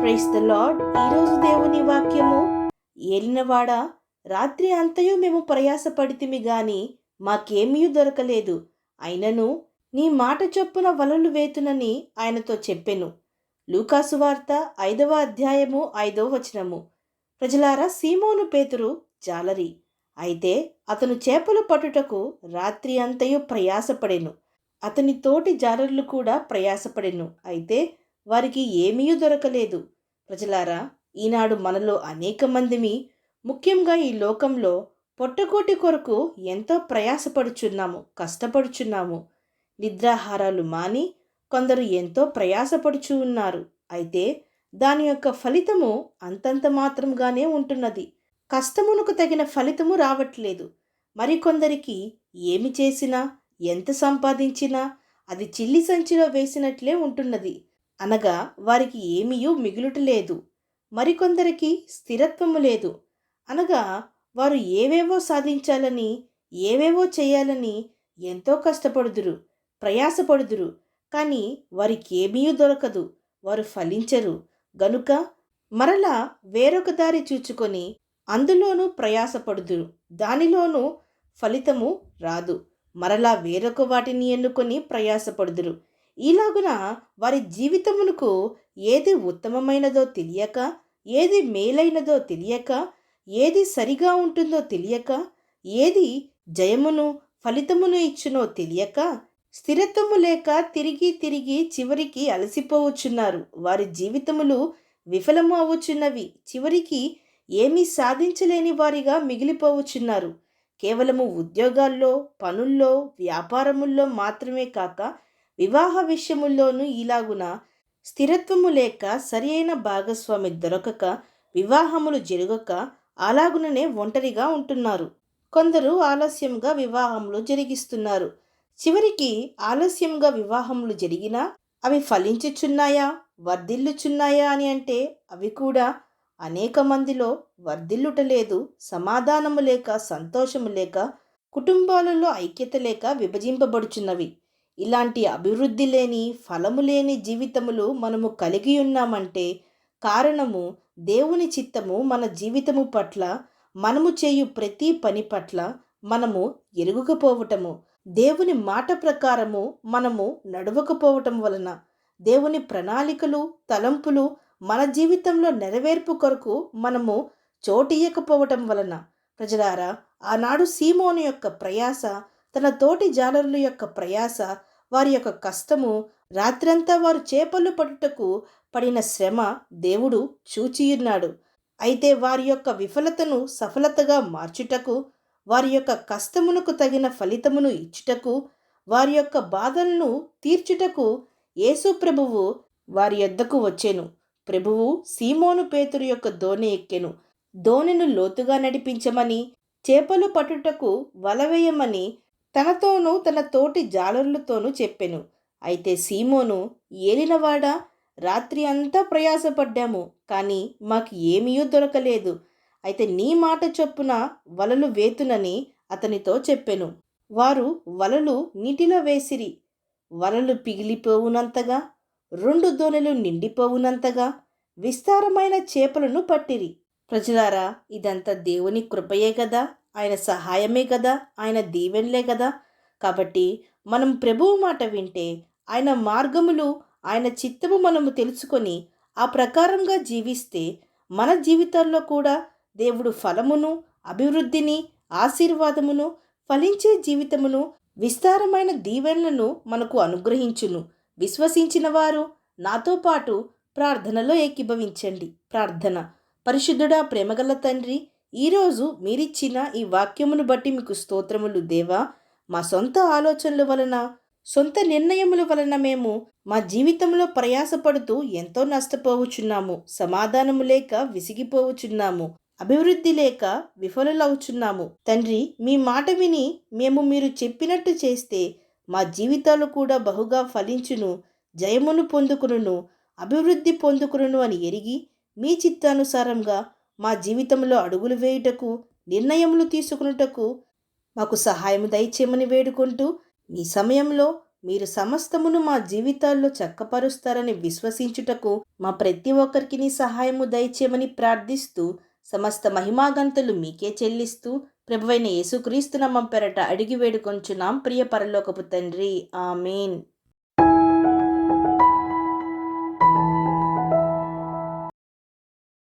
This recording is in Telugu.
Praise the lord. ఈరోజు దేవుని వాక్యము, ఏలినవాడా, రాత్రి అంతయు మేము ప్రయాసపడితిమి గాని మాకేమీ దొరకలేదు. అయినను నీ మాట చొప్పున వలలు వేతునని ఆయనతో చెప్పెను. లూకాసు వార్త 5వ అధ్యాయము 5వ వచనము. ప్రజలారా, సీమోను పేతురు జాలరి. అయితే అతను చేపలు పట్టుటకు రాత్రి అంతయు ప్రయాసపడెను. అతని తోటి జాలరులు కూడా ప్రయాసపడెను. అయితే వారికి ఏమీ దొరకలేదు. ప్రజలారా, ఈనాడు మనలో అనేక మందిమి, ముఖ్యంగా ఈ లోకంలో పొట్టకోటి కొరకు ఎంతో ప్రయాసపడుచున్నాము, కష్టపడుచున్నాము. నిద్రాహారాలు మాని కొందరు ఎంతో ప్రయాసపడుచు ఉన్నారు. అయితే దాని యొక్క ఫలితము అంతంత మాత్రంగానే ఉంటున్నది. కష్టమునకు తగిన ఫలితము రావట్లేదు. మరికొందరికి ఏమి చేసినా, ఎంత సంపాదించినా అది చిల్లి సంచిలో వేసినట్లే ఉంటున్నది. అనగా వారికి ఏమీయూ మిగులుటలేదు. మరికొందరికి స్థిరత్వము లేదు. అనగా వారు ఏవేవో సాధించాలని, ఏవేవో చేయాలని ఎంతో కష్టపడుదురు, ప్రయాసపడుదురు. కానీ వారికి ఏమీ దొరకదు, వారు ఫలించరు. గనుక మరలా వేరొక దారి చూచుకొని అందులోనూ ప్రయాసపడుదురు, దానిలోనూ ఫలితము రాదు. మరలా వేరొక వాటిని ఎన్నుకొని ప్రయాసపడుదురు. ఇలాగున వారి జీవితమునకు ఏది ఉత్తమమైనదో తెలియక, ఏది మేలైనదో తెలియక, ఏది సరిగా ఉంటుందో తెలియక, ఏది జయమును ఫలితమును ఇచ్చునో తెలియక, స్థిరత్వము లేక తిరిగి తిరిగి చివరికి అలసిపోవచ్చున్నారు. వారి జీవితములు విఫలము అవుచున్నవి. చివరికి ఏమీ సాధించలేని వారిగా మిగిలిపోవచ్చున్నారు. కేవలము ఉద్యోగాల్లో, పనుల్లో, వ్యాపారముల్లో మాత్రమే కాక వివాహ విషయముల్లోనూ ఇలాగున స్థిరత్వము లేక, సరి అయిన భాగస్వామి దొరకక, వివాహములు జరగక అలాగుననే ఒంటరిగా ఉంటున్నారు. కొందరు ఆలస్యంగా వివాహములు జరిగిస్తున్నారు. చివరికి ఆలస్యంగా వివాహములు జరిగినా అవి ఫలించుచున్నాయా, వర్ధిల్లుచున్నాయా అని అంటే అవి కూడా అనేక మందిలో వర్ధిల్లుటలేదు. సమాధానము లేక, సంతోషము లేక, కుటుంబాలలో ఐక్యత లేక విభజింపబడుచున్నవి. ఇలాంటి అభివృద్ధి లేని, ఫలము లేని జీవితములు మనము కలిగి ఉన్నామంటే కారణము దేవుని చిత్తము మన జీవితము పట్ల, మనము చేయు ప్రతి పని పట్ల మనము ఎరుగకపోవటము, దేవుని మాట ప్రకారము మనము నడవకపోవటం వలన, దేవుని ప్రణాళికలు, తలంపులు మన జీవితంలో నెరవేర్పు కొరకు మనము చోటియ్యకపోవటం వలన. ప్రజలారా, ఆనాడు సీమోను యొక్క ప్రయాస, తన తోటి జాలరుల యొక్క ప్రయాస, వారి యొక్క కష్టము, రాత్రంతా వారు చేపలు పట్టుటకు పడిన శ్రమ దేవుడు చూచియున్నాడు. అయితే వారి యొక్క విఫలతను సఫలతగా మార్చుటకు, వారి యొక్క కష్టమునకు తగిన ఫలితమును ఇచ్చుటకు, వారి యొక్క బాధలను తీర్చుటకు యేసు ప్రభువు వారి యొద్దకు వచ్చెను. ప్రభువు సీమోను పేతురు యొక్క దోణి ఎక్కెను. దోణిను లోతుగా నడిపించమని, చేపలు పట్టుటకు వలవేయమని తనతోనూ తన తోటి జాలరులతోనూ చెప్పెను. అయితే సీమోను, ఏలినవాడా, రాత్రి అంతా ప్రయాసపడ్డాము, కానీ మాకు ఏమీ దొరకలేదు. అయితే నీ మాట చొప్పున వలలు వేతునని అతనితో చెప్పెను. వారు వలలు నీటిలో వేసిరి. వలలు పిగిలిపోవునంతగా, 2 దోణెలు నిండిపోవునంతగా విస్తారమైన చేపలను పట్టిరి. ప్రజలారా, ఇదంతా దేవుని కృపయే కదా, ఆయన సహాయమే కదా, ఆయన దీవెనలే కదా. కాబట్టి మనం ప్రభువు మాట వింటే, ఆయన మార్గములు, ఆయన చిత్తము మనము తెలుసుకొని ఆ ప్రకారంగా జీవిస్తే మన జీవితాల్లో కూడా దేవుడు ఫలమును, అభివృద్ధిని, ఆశీర్వాదమును, ఫలించే జీవితమును, విస్తారమైన దీవెనలను మనకు అనుగ్రహించును. విశ్వసించిన వారు నాతో పాటు ప్రార్థనలో ఏకీభవించండి. ప్రార్థన. పరిశుద్ధుడా, ప్రేమగల తండ్రి, ఈరోజు మీరిచ్చిన ఈ వాక్యమును బట్టి మీకు స్తోత్రములు దేవా. మా సొంత ఆలోచనల వలన, సొంత నిర్ణయముల వలన మేము మా జీవితంలో ప్రయాసపడుతూ ఎంతో నష్టపోవచ్చున్నాము. సమాధానము లేక విసిగిపోవచ్చున్నాము. అభివృద్ధి లేక విఫలులవుచున్నాము. తండ్రి, మీ మాట విని మేము మీరు చెప్పినట్టు చేస్తే మా జీవితాలు కూడా బహుగా ఫలించును, జయమును పొందుకును, అభివృద్ధి పొందుకును అని ఎరిగి మీ చిత్తానుసారంగా మా జీవితంలో అడుగులు వేయుటకు, నిర్ణయములు తీసుకున్నటకు మాకు సహాయం దయచేయమని వేడుకుంటూ, మీ సమయంలో మీరు సమస్తమును మా జీవితాల్లో చక్కపరుస్తారని విశ్వసించుటకు మా ప్రతి ఒక్కరికి నీ సహాయము దయచేయమని ప్రార్థిస్తూ సమస్త మహిమాగంతులు మీకే చెల్లిస్తూ ప్రభువైన యేసుక్రీస్తు నామం పేరట అడిగి వేడుకొంచున్నాం ప్రియ పరలోకపు తండ్రి. ఆమేన్.